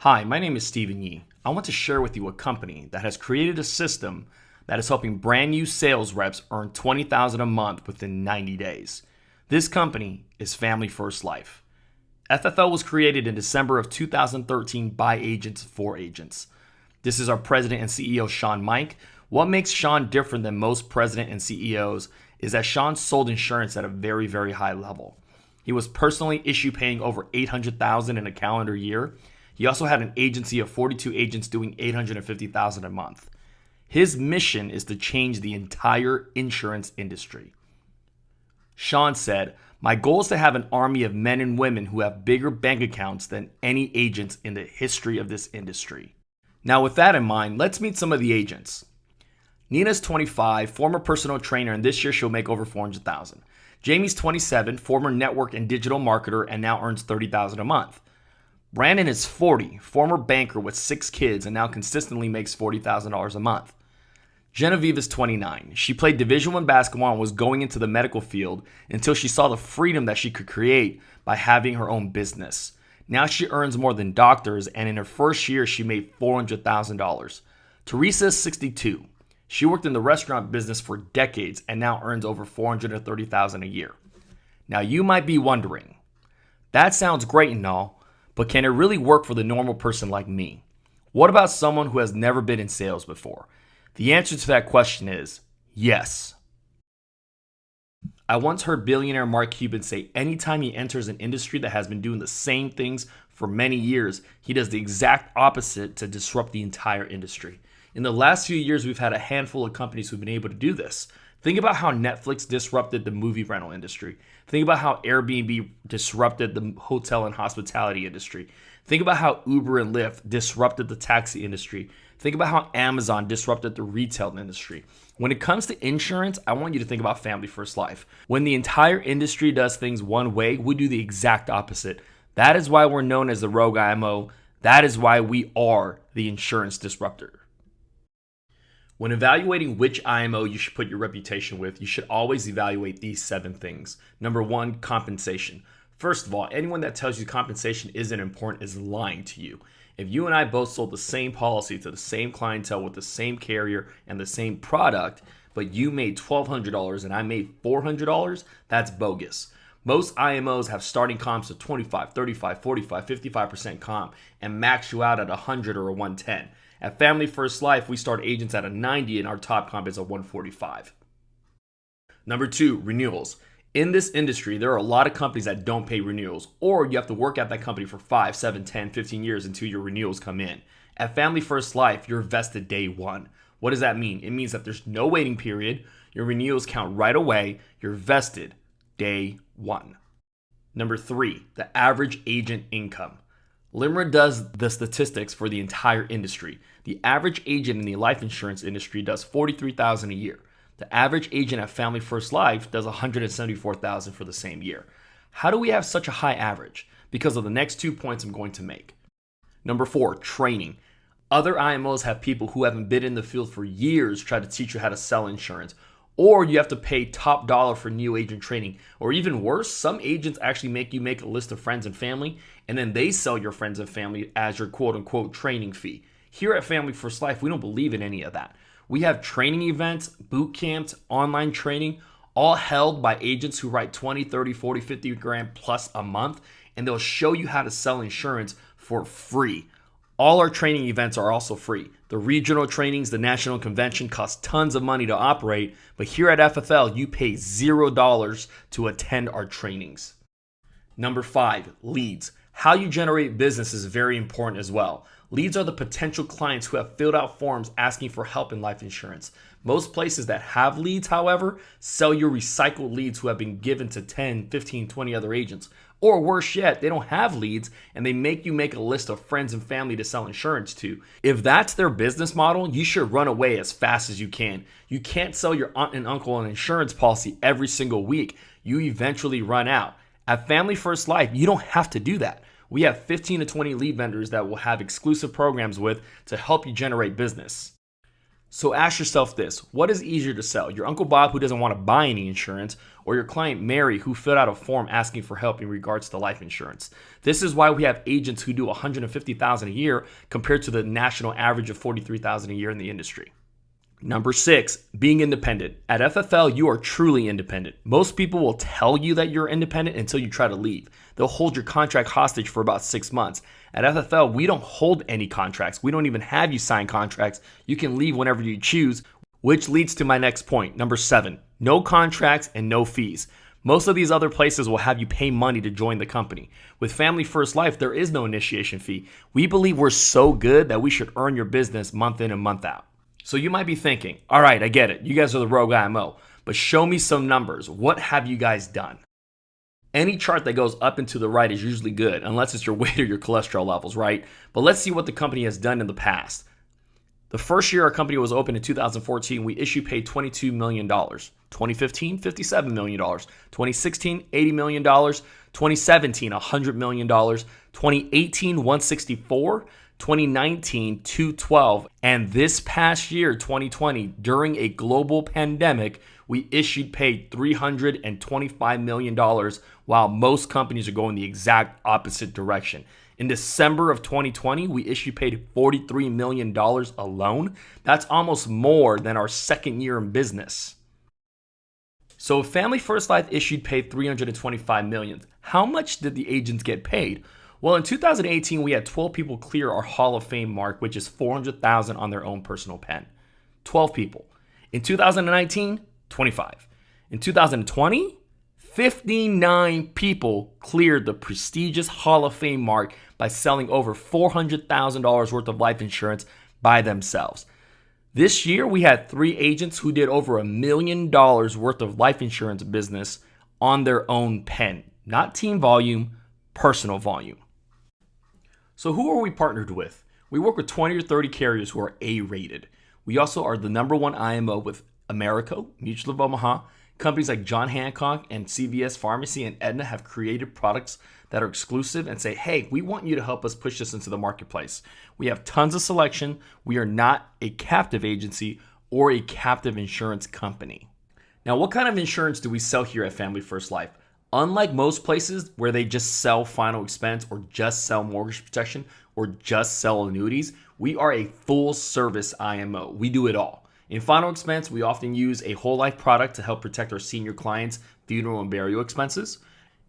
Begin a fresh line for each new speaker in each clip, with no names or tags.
Hi, my name is Stephen Yee. I want to share with you a company that has created a system that is helping brand new sales reps earn $20,000 a month within 90 days. This company is Family First Life. FFL was created in December of 2013 by agents for agents. This is our president and CEO, Sean Mike. What makes Sean different than most president and CEOs is that Sean sold insurance at a very, very high level. He was personally issue paying over $800,000 in a calendar year. He also had an agency of 42 agents doing $850,000 a month. His mission is to change the entire insurance industry. Sean said, "My goal is to have an army of men and women who have bigger bank accounts than any agents in the history of this industry." Now, with that in mind, let's meet some of the agents. Nina's 25, former personal trainer, and this year she'll make over $400,000. Jamie's 27, former network and digital marketer, and now earns $30,000 a month. Brandon is 40, former banker with 6 kids and now consistently makes $40,000 a month. Genevieve is 29. She played Division I basketball and was going into the medical field until she saw the freedom that she could create by having her own business. Now she earns more than doctors, and in her first year she made $400,000. Teresa is 62. She worked in the restaurant business for decades and now earns over $430,000 a year. Now you might be wondering, that sounds great and all, but can it really work for the normal person like me? What about someone who has never been in sales before? The answer to that question is yes. I once heard billionaire Mark Cuban say anytime he enters an industry that has been doing the same things for many years, he does the exact opposite to disrupt the entire industry. In the last few years, we've had a handful of companies who've been able to do this. Think about how Netflix disrupted the movie rental industry. Think about how Airbnb disrupted the hotel and hospitality industry. Think about how Uber and Lyft disrupted the taxi industry. Think about how Amazon disrupted the retail industry. When it comes to insurance, I want you to think about Family First Life. When the entire industry does things one way, we do the exact opposite. That is why we're known as the Rogue IMO. That is why we are the insurance disruptor. When evaluating which IMO you should put your reputation with, you should always evaluate these 7 things. Number 1, compensation. First of all, anyone that tells you compensation isn't important is lying to you. If you and I both sold the same policy to the same clientele with the same carrier and the same product, but you made $1,200 and I made $400, that's bogus. Most IMOs have starting comps of 25, 35, 45, 55% comp and max you out at 100 or a 110. At Family First Life, we start agents at a 90 and our top comp is a 145. Number 2, renewals. In this industry, there are a lot of companies that don't pay renewals, or you have to work at that company for 5, 7, 10, 15 years until your renewals come in. At Family First Life, you're vested day one. What does that mean? It means that there's no waiting period. Your renewals count right away. You're vested day one. Number 3, the average agent income. LIMRA does the statistics for the entire industry. The average agent in the life insurance industry does $43,000 a year. The average agent at Family First Life does $174,000 for the same year. How do we have such a high average? Because of the next 2 points I'm going to make. Number 4, training. Other IMOs have people who haven't been in the field for years try to teach you how to sell insurance. Or you have to pay top dollar for new agent training. Or even worse, some agents actually make you make a list of friends and family, and then they sell your friends and family as your quote-unquote training fee. Here at Family First Life, we don't believe in any of that. We have training events, boot camps, online training, all held by agents who write 20, 30, 40, 50 grand plus a month, and they'll show you how to sell insurance for free. All our training events are also free. The regional trainings, the national convention cost tons of money to operate, but here at FFL, you pay $0 to attend our trainings. Number 5, leads. How you generate business is very important as well. Leads are the potential clients who have filled out forms asking for help in life insurance. Most places that have leads, however, sell your recycled leads who have been given to 10, 15, 20 other agents. Or worse yet, they don't have leads and they make you make a list of friends and family to sell insurance to. If that's their business model, you should run away as fast as you can. You can't sell your aunt and uncle an insurance policy every single week. You eventually run out. At Family First Life, you don't have to do that. We have 15 to 20 lead vendors that we'll have exclusive programs with to help you generate business. So ask yourself this: what is easier to sell? Your Uncle Bob, who doesn't want to buy any insurance, or your client Mary, who filled out a form asking for help in regards to life insurance? This is why we have agents who do $150,000 a year compared to the national average of $43,000 a year in the industry. Number 6, being independent. At FFL, you are truly independent. Most people will tell you that you're independent until you try to leave. They'll hold your contract hostage for about 6 months. At FFL, we don't hold any contracts. We don't even have you sign contracts. You can leave whenever you choose, which leads to my next point. Number 7, no contracts and no fees. Most of these other places will have you pay money to join the company. With Family First Life, there is no initiation fee. We believe we're so good that we should earn your business month in and month out. So you might be thinking, all right, I get it. You guys are the Rogue IMO, but show me some numbers. What have you guys done? Any chart that goes up and to the right is usually good, unless it's your weight or your cholesterol levels, right? But let's see what the company has done in the past. The first year our company was open in 2014, we paid $22 million. 2015, $57 million. 2016, $80 million. 2017, $100 million. 2018, $164. 2019, $212. And this past year, 2020, during a global pandemic, we paid $325 million, while most companies are going the exact opposite direction. In December of 2020, we paid $43 million alone. That's almost more than our second year in business. So if Family First Life paid $325 million, how much did the agents get paid? Well, in 2018, we had 12 people clear our Hall of Fame mark, which is $400,000 on their own personal pen. 12 people. In 2019, 25. In 2020, 59 people cleared the prestigious Hall of Fame mark by selling over $400,000 worth of life insurance by themselves. This year, we had 3 agents who did over $1 million worth of life insurance business on their own pen. Not team volume, personal volume. So who are we partnered with? We work with 20 or 30 carriers who are A-rated. We also are the number 1 IMO with Americo, Mutual of Omaha. Companies like John Hancock and CVS Pharmacy and Aetna have created products that are exclusive and say, hey, we want you to help us push this into the marketplace. We have tons of selection. We are not a captive agency or a captive insurance company. Now, what kind of insurance do we sell here at Family First Life? Unlike most places where they just sell final expense or just sell mortgage protection or just sell annuities, we are a full service IMO. We do it all. In final expense, we often use a whole life product to help protect our senior clients' funeral and burial expenses.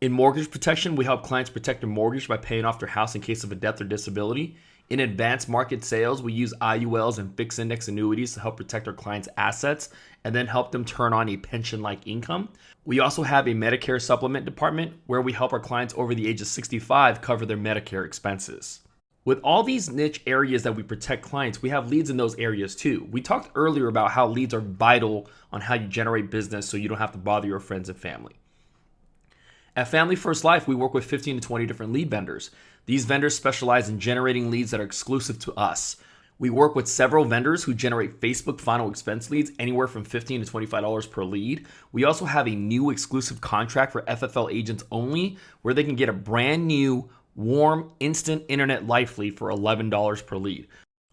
In mortgage protection, we help clients protect their mortgage by paying off their house in case of a death or disability. In advanced market sales, we use IULs and fixed index annuities to help protect our clients' assets and then help them turn on a pension-like income. We also have a Medicare Supplement department where we help our clients over the age of 65 cover their Medicare expenses. With all these niche areas that we protect clients, we have leads in those areas too. We talked earlier about how leads are vital on how you generate business so you don't have to bother your friends and family. At Family First Life, we work with 15 to 20 different lead vendors. These vendors specialize in generating leads that are exclusive to us. We work with several vendors who generate Facebook final expense leads anywhere from $15 to $25 per lead. We also have a new exclusive contract for FFL agents only where they can get a brand new, warm, instant internet life lead for $11 per lead.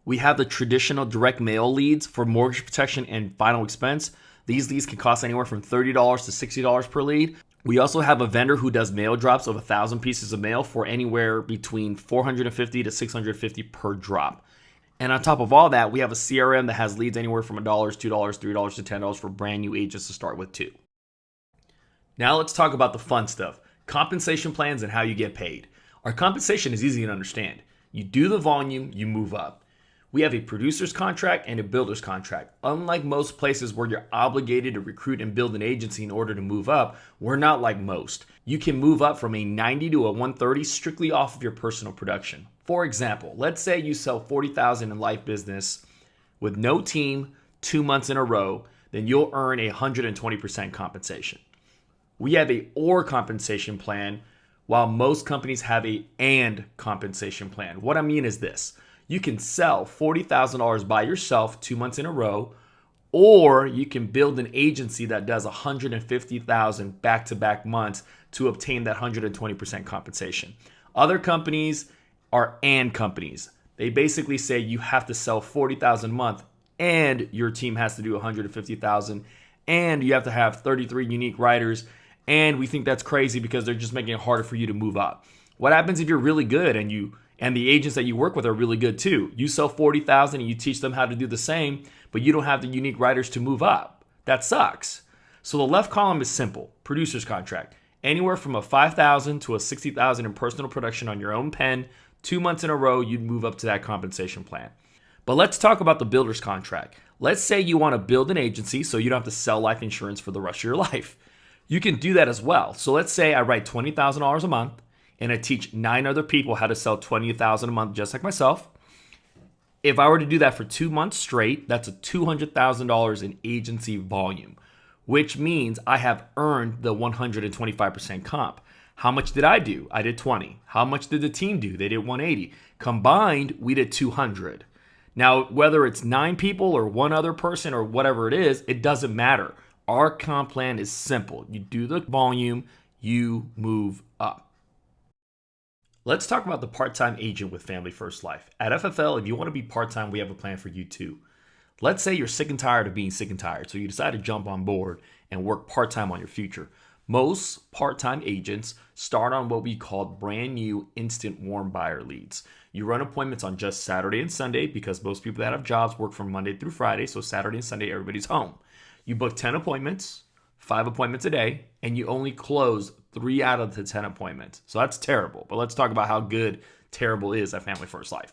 We have the traditional direct mail leads for mortgage protection and final expense. These leads can cost anywhere from $30 to $60 per lead. We also have a vendor who does mail drops of 1,000 pieces of mail for anywhere between $450 to $650 per drop. And on top of all that, we have a CRM that has leads anywhere from $1, $2, $3 to $10 for brand new agents to start with too. Now let's talk about the fun stuff, compensation plans and how you get paid. Our compensation is easy to understand. You do the volume, you move up. We have a producer's contract and a builder's contract. Unlike most places where you're obligated to recruit and build an agency in order to move up, we're not like most. You can move up from a 90 to a 130 strictly off of your personal production. For example, let's say you sell $40,000 in life business with no team 2 months in a row, then you'll earn 120% compensation. We have a or compensation plan, while most companies have a and compensation plan. What I mean is this. You can sell $40,000 by yourself 2 months in a row, or you can build an agency that does $150,000 back-to-back months to obtain that 120% compensation. Other companies are and companies. They basically say you have to sell $40,000 a month and your team has to do 150,000, and you have to have 33 unique writers, and we think that's crazy because they're just making it harder for you to move up. What happens if you're really good and the agents that you work with are really good too? You sell 40,000 and you teach them how to do the same, but you don't have the unique writers to move up. That sucks. So the left column is simple. Producer's contract. Anywhere from a 5,000 to a 60,000 in personal production on your own pen, 2 months in a row, you'd move up to that compensation plan. But let's talk about the builder's contract. Let's say you want to build an agency so you don't have to sell life insurance for the rest of your life. You can do that as well. So let's say I write $20,000 a month and I teach 9 other people how to sell $20,000 a month just like myself. If I were to do that for 2 months straight, that's a $200,000 in agency volume, which means I have earned the 125% comp. How much did I do? I did 20. How much did the team do? They did 180. Combined, we did 200. Now, whether it's 9 people or one other person or whatever it is, it doesn't matter. Our comp plan is simple. You do the volume, you move up. Let's talk about the part-time agent with Family First Life. At FFL, if you want to be part-time, we have a plan for you too. Let's say you're sick and tired of being sick and tired, so you decide to jump on board and work part-time on your future. Most part-time agents start on what we call brand new instant warm buyer leads. You run appointments on just Saturday and Sunday because most people that have jobs work from Monday through Friday, so Saturday and Sunday, everybody's home. You book 10 appointments, 5 appointments a day, and you only close 3 out of the 10 appointments. So that's terrible, but let's talk about how good terrible is at Family First Life.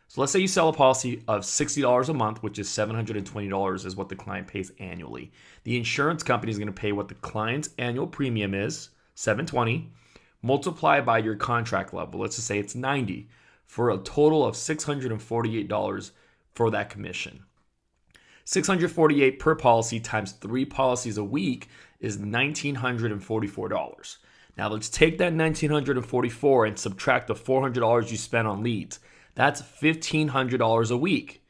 So let's say you sell a policy of $60 a month, which is $720 is what the client pays annually. The insurance company is going to pay what the client's annual premium is, $720, multiply by your contract level. Let's just say it's $90 for a total of $648 for that commission. $648 per policy times 3 policies a week is $1,944. Now let's take that $1,944 and subtract the $400 you spent on leads. That's $1,500 a week.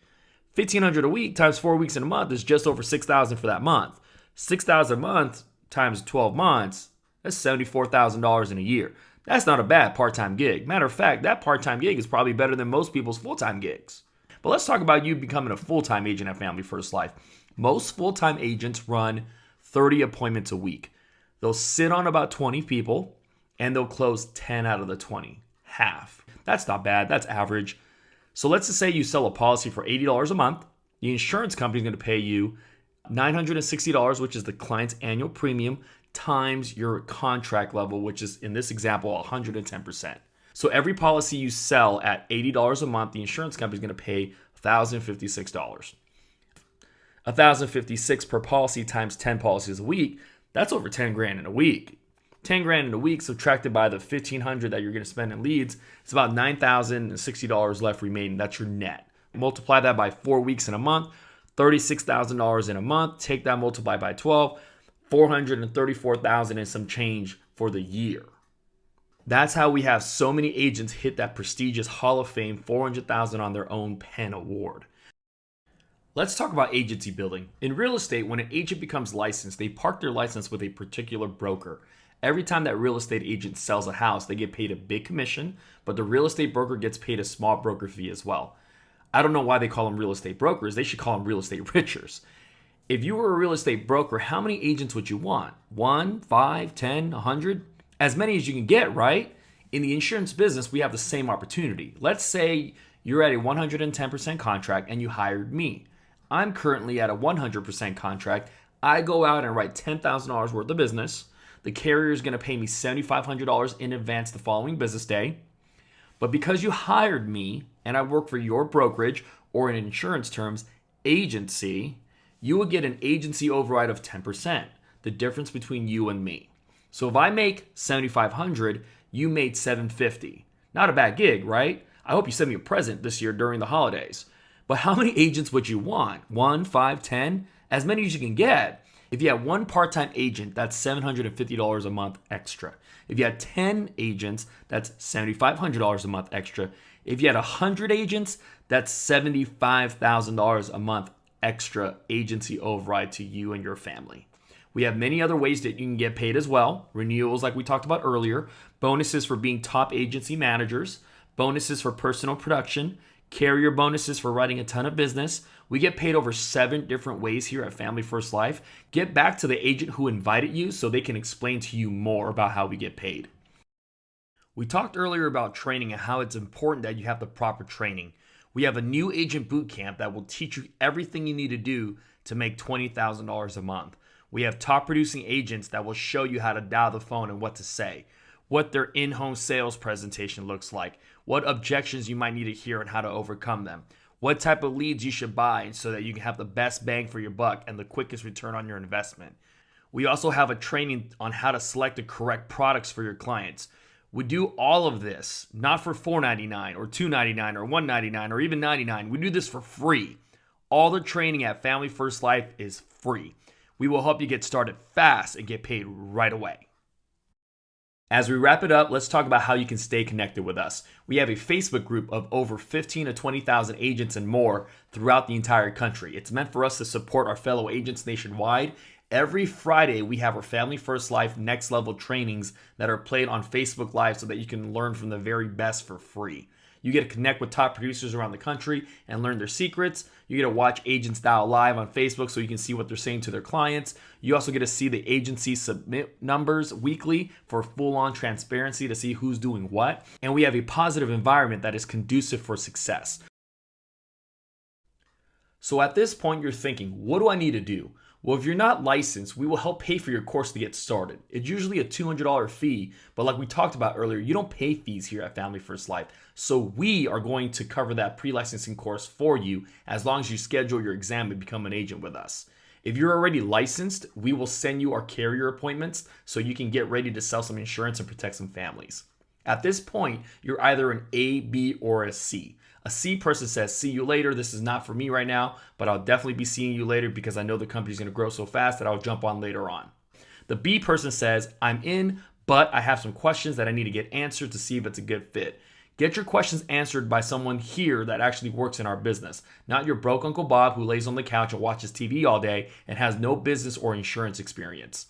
$1,500 a week times 4 weeks in a month is just over $6,000 for that month. $6,000 a month times 12 months, that's $74,000 in a year. That's not a bad part-time gig. Matter of fact, that part-time gig is probably better than most people's full-time gigs. But let's talk about you becoming a full-time agent at Family First Life. Most full-time agents run 30 appointments a week. They'll sit on about 20 people and they'll close 10 out of the 20, half. That's not bad. That's average. So let's just say you sell a policy for $80 a month. The insurance company is going to pay you $960, which is the client's annual premium, times your contract level, which is in this example 110%. So every policy you sell at $80 a month, the insurance company is going to pay $1,056. $1,056 per policy times 10 policies a week, that's over 10 grand in a week. 10 grand in a week subtracted by the $1,500 that you're going to spend in leads, it's about $9,060 left remaining. That's your net. Multiply that by 4 weeks in a month, $36,000 in a month. Take that, multiply by 12, $434,000 and some change for the year. That's how we have so many agents hit that prestigious Hall of Fame $400,000 on their own pen award. Let's talk about agency building. In real estate, when an agent becomes licensed, they park their license with a particular broker. Every time that real estate agent sells a house, they get paid a big commission, but the real estate broker gets paid a small broker fee as well. I don't know why they call them real estate brokers. They should call them real estate richers. If you were a real estate broker, how many agents would you want? 1, 5, 10, 100? As many as you can get, right? In the insurance business, we have the same opportunity. Let's say you're at a 110% contract and you hired me. I'm currently at a 100% contract. I go out and write $10,000 worth of business. The carrier is going to pay me $7,500 in advance the following business day. But because you hired me and I work for your brokerage, or in insurance terms, agency, you will get an agency override of 10%, the difference between you and me. So if I make $7,500, you made $750. Not a bad gig, right? I hope you send me a present this year during the holidays. But how many agents would you want? 1, 5, 10? As many as you can get. If you have one part-time agent, that's $750 a month extra. If you had 10 agents, that's $7,500 a month extra. If you had 100 agents, that's $75,000 a month extra agency override to you and your family. We have many other ways that you can get paid as well. Renewals, like we talked about earlier. Bonuses for being top agency managers. Bonuses for personal production. carrier bonuses for writing a ton of business. We get paid over 7 different ways here at Family First Life. Get back to the agent who invited you so they can explain to you more about how we get paid. We talked earlier about training and how it's important that you have the proper training. We have a new agent boot camp that will teach you everything you need to do to make $20,000 a month. We have top producing agents that will show you how to dial the phone and what to say, what their in-home sales presentation looks like, what objections you might need to hear and how to overcome them, what type of leads you should buy so that you can have the best bang for your buck and the quickest return on your investment. We also have a training on how to select the correct products for your clients. We do all of this not for $4.99 or $2.99 or $1.99 or even $99. We do this for free. All the training at Family First Life is free. We will help you get started fast and get paid right away. As we wrap it up, let's talk about how you can stay connected with us. We have a Facebook group of over 15 to 20,000 agents and more throughout the entire country. It's meant for us to support our fellow agents nationwide. Every Friday, we have our Family First Life Next Level trainings that are played on Facebook Live so that you can learn from the very best for free. You get to connect with top producers around the country and learn their secrets. You get to watch agents dial live on Facebook so you can see what they're saying to their clients. You also get to see the agency submit numbers weekly for full-on transparency to see who's doing what. And we have a positive environment that is conducive for success. So at this point, you're thinking, what do I need to do? Well, if you're not licensed, we will help pay for your course to get started. It's usually a $200 fee, but like we talked about earlier, you don't pay fees here at Family First Life. So we are going to cover that pre-licensing course for you as long as you schedule your exam and become an agent with us. If you're already licensed, we will send you our carrier appointments so you can get ready to sell some insurance and protect some families. At this point, you're either an A, B, or a C. A C person says, see you later. This is not for me right now, but I'll definitely be seeing you later because I know the company's going to grow so fast that I'll jump on later on. The B person says, I'm in, but I have some questions that I need to get answered to see if it's a good fit. Get your questions answered by someone here that actually works in our business, not your broke Uncle Bob who lays on the couch and watches TV all day and has no business or insurance experience.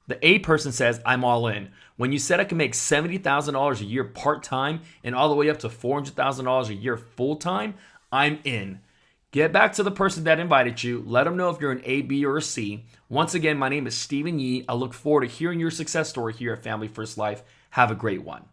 The A person says, I'm all in. When you said I can make $70,000 a year part-time and all the way up to $400,000 a year full-time, I'm in. Get back to the person that invited you. Let them know if you're an A, B, or a C. Once again, my name is Stephen Yee. I look forward to hearing your success story here at Family First Life. Have a great one.